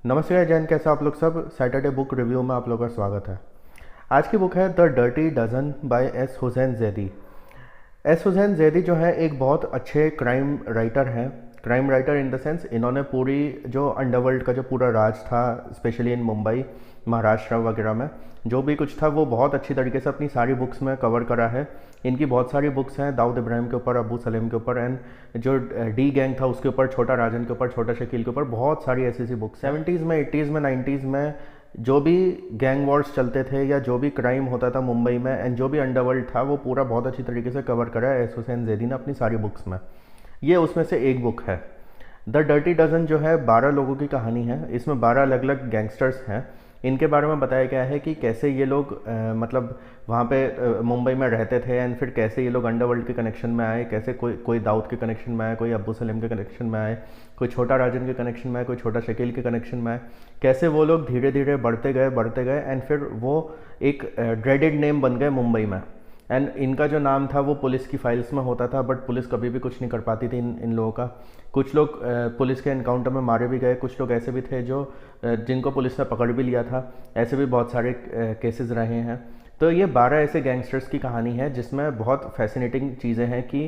नमस्ते जैन, कैसे आप लोग सब। सैटरडे बुक रिव्यू में आप लोगों का स्वागत है। आज की बुक है the dirty dozen by S Hussain Zaidi. S Hussain Zaidi जो है एक बहुत अच्छे क्राइम राइटर हैं। Crime writer in the sense इन्होंने पूरी जो अंडरवर्ल्ड का जो पूरा राज था, स्पेशली इन मुंबई, महाराष्ट्र वगैरह में जो भी कुछ था वो बहुत अच्छी तरीके से अपनी सारी बुक्स में कवर करा है। इनकी बहुत सारी बुक्स हैं, दाऊद इब्राहिम के ऊपर, अबू सलेम के ऊपर, एंड जो डी गैंग था उसके ऊपर, छोटा राजन के ऊपर, छोटा शकील के ऊपर, बहुत सारी ऐसी ऐसी बुक्स। 70s में, 80s में, 90s में जो भी गैंग वॉर्स चलते थे या जो भी क्राइम होता था मुंबई में एंड जो भी अंडरवर्ल्ड था वो पूरा बहुत अच्छी तरीके से कवर करा है एस हुसैन जैदी ने अपनी सारी बुक्स में। ये उसमें से एक बुक है। द डर्टी डजन जो है 12 लोगों की कहानी है। इसमें 12 अलग अलग गैंगस्टर्स हैं। इनके बारे में बताया गया है कि कैसे ये लोग मतलब वहाँ पे मुंबई में रहते थे एंड फिर कैसे ये लोग अंडरवर्ल्ड के कनेक्शन में आए, कैसे कोई कोई दाऊद के कनेक्शन में आए, कोई अब्बू सलीम के कनेक्शन में आए, कोई छोटा राजन के कनेक्शन में आए, कोई छोटा शकील के कनेक्शन में आए, कैसे वो लोग धीरे धीरे बढ़ते गए एंड फिर वो एक ड्रेडेड नेम बन गए मुंबई में। एंड इनका जो नाम था वो पुलिस की फाइल्स में होता था, बट पुलिस कभी भी कुछ नहीं कर पाती थी इन लोगों का। कुछ लोग पुलिस के एनकाउंटर में मारे भी गए, कुछ लोग ऐसे भी थे जो जिनको पुलिस ने पकड़ भी लिया था। ऐसे भी बहुत सारे केसेस रहे हैं। तो ये 12 ऐसे गैंगस्टर्स की कहानी है जिसमें बहुत फैसिनेटिंग चीज़ें हैं कि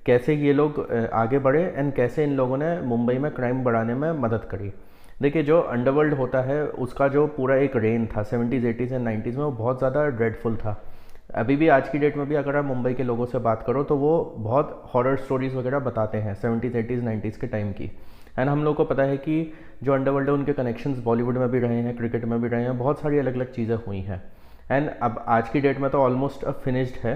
कैसे ये लोग आगे बढ़े एंड कैसे इन लोगों ने मुंबई में क्राइम बढ़ाने में मदद करी। देखिए, जो अंडरवर्ल्ड होता है उसका जो पूरा एक रेन था 70s, 80s एंड 90s में, वो बहुत ज़्यादा ड्रेडफुल था। अभी भी आज की डेट में भी अगर आप मुंबई के लोगों से बात करो तो वो बहुत हॉरर स्टोरीज़ वगैरह बताते हैं 70s, 80s, 90s के टाइम की। एंड हम लोग को पता है कि जो अंडरवर्ल्ड है उनके कनेक्शंस बॉलीवुड में भी रहे हैं, क्रिकेट में भी रहे हैं, बहुत सारी अलग अलग चीज़ें हुई हैं। एंड अब आज की डेट में तो ऑलमोस्ट अब फिनिश्ड है,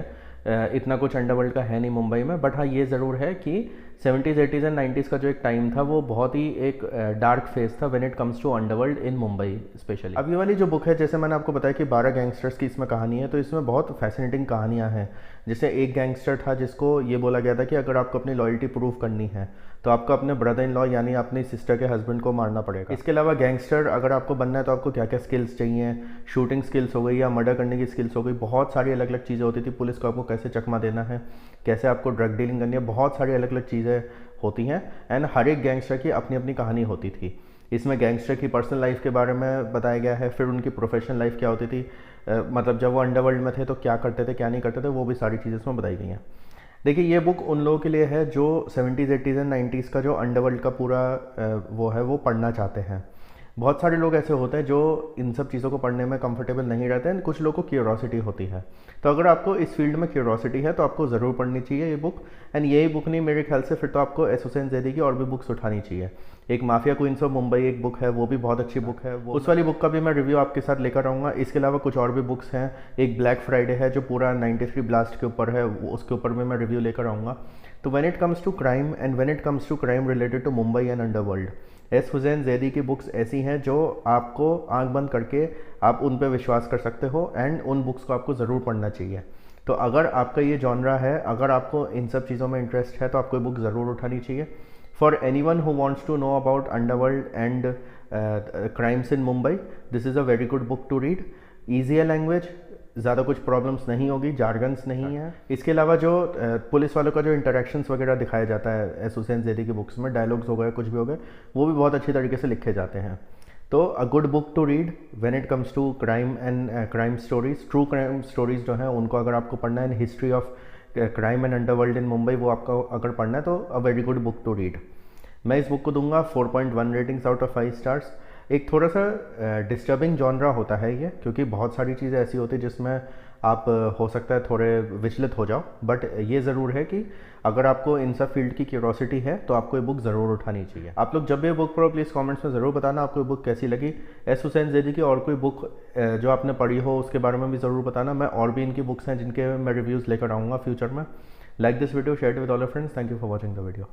इतना कुछ अंडरवर्ल्ड का है नहीं मुंबई में। बट हाँ, ये ज़रूर है कि 70s, 80s एंड 90s का जो एक टाइम था वो बहुत ही एक डार्क फेज था when it comes to underworld in Mumbai specially. अब ये वाली जो बुक है, जैसे मैंने आपको बताया कि 12 गैंगस्टर्स की इसमें कहानी है, तो इसमें बहुत फैसिनेटिंग कहानियाँ हैं। जैसे एक गैंगस्टर था जिसको ये बोला गया था कि अगर आपको अपनी लॉयल्टी प्रूव करनी है तो आपको अपने ब्रदर इन लॉ यानी अपनी सिस्टर के हस्बैंड को मारना पड़ेगा। इसके अलावा गैंगस्टर अगर आपको बनना है तो आपको क्या क्या स्किल्स चाहिए, शूटिंग स्किल्स हो गई या मर्डर करने की स्किल्स हो गई, बहुत सारी अलग अलग चीज़ें होती थी। पुलिस को आपको कैसे चकमा देना है, कैसे आपको ड्रग डीलिंग करनी है, बहुत सारी अलग अलग चीज़ें होती हैं। एंड हर एक गैंगस्टर की अपनी अपनी कहानी होती थी। इसमें गैंगस्टर की पर्सनल लाइफ के बारे में बताया गया है, फिर उनकी प्रोफेशनल लाइफ क्या होती थी, मतलब जब वो अंडरवर्ल्ड में थे तो क्या करते थे, क्या नहीं करते थे, वो भी सारी चीज़ें इसमें बताई गई हैं। देखिए, ये बुक उन लोगों के लिए है जो 70s, 80s एंड 90s का जो अंडरवर्ल्ड का पूरा वो है वो पढ़ना चाहते हैं। बहुत सारे लोग ऐसे होते हैं जो इन सब चीज़ों को पढ़ने में कंफर्टेबल नहीं रहते हैं, कुछ लोगों को क्यूरोसिटी होती है। तो अगर आपको इस फील्ड में क्यूरोसिटी है तो आपको ज़रूर पढ़नी चाहिए ये बुक। एंड यही बुक नहीं, मेरे ख्याल से फिर तो आपको एस हुसैन जैदी की और भी बुक्स उठानी चाहिए। एक माफिया क्वींस ऑफ मुंबई एक बुक है, वो भी बहुत अच्छी बुक है, वो उस वाली बुक का भी मैं रिव्यू आपके साथ लेकर आऊँगा। इसके अलावा कुछ और भी बुक्स हैं। एक ब्लैक फ्राइडे है जो पूरा 93 ब्लास्ट के ऊपर है, उसके ऊपर भी मैं रिव्यू लेकर आऊँगा। तो when it comes to crime and when it comes to crime related to Mumbai and underworld, S Hussain Zaidi की बुक्स ऐसी हैं जो आपको आंख बंद करके आप उन पर विश्वास कर सकते हो एंड उन बुक्स को आपको ज़रूर पढ़ना चाहिए। तो अगर आपका ये जॉनरा है, अगर आपको इन सब चीज़ों में इंटरेस्ट है तो आपको ये बुक ज़रूर उठानी चाहिए। For anyone who wants to know about underworld and crimes in Mumbai, this is a very good book to read. Easy है लैंग्वेज, ज़्यादा कुछ प्रॉब्लम्स नहीं होगी, जार्गन्स नहीं है। इसके अलावा जो पुलिस वालों का जो इंटरेक्शंस वगैरह दिखाया जाता है एस हुसैन जैदी की बुक्स में, डायलॉग्स हो गए, कुछ भी हो गए, वो भी बहुत अच्छी तरीके से लिखे जाते हैं। तो a good book to read when it comes to crime and crime stories, true crime stories जो हैं उनको अगर आपको पढ़ना है, history of crime and underworld in Mumbai वो आपको अगर पढ़ना है तो a very good book to read. मैं इस बुक को दूंगा 4.1 रेटिंग्स आउट ऑफ 5 स्टार्स। एक थोड़ा सा डिस्टर्बिंग जॉनरा होता है ये, क्योंकि बहुत सारी चीज़ें ऐसी होती है जिसमें आप हो सकता है थोड़े विचलित हो जाओ। बट ये ज़रूर है कि अगर आपको इन सब फील्ड की क्यूरोसिटी है तो आपको ये बुक ज़रूर उठानी चाहिए। आप लोग जब भी बुक पढ़ो प्लीज़ कमेंट्स में ज़रूर बताना आपको ये बुक कैसी लगी। एस हुसैन जैदी की और कोई बुक जो आपने पढ़ी हो उसके बारे में भी ज़रूर बताना। मैं और भी इनकी बुक्स हैं जिनके मैं रिव्यूज़ लेकर आऊँगा फ्यूचर में। Like this video, share it with all your friends. Thank you for watching the video.